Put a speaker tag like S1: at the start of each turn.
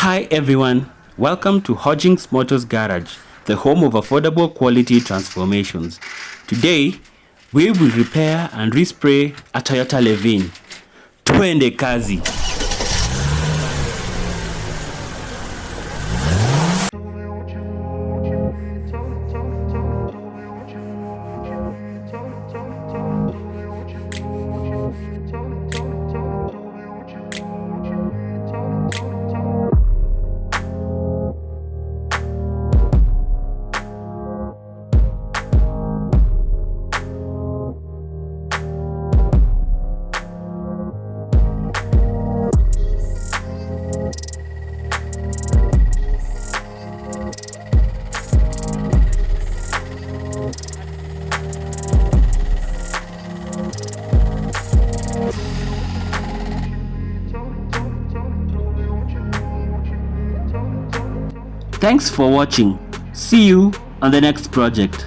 S1: Hi everyone, welcome to Hojinx Motors Garage, the home of affordable quality transformations. Today, we will repair and respray a Toyota Levin. Twende kazi! Thanks for watching. See you on the next project.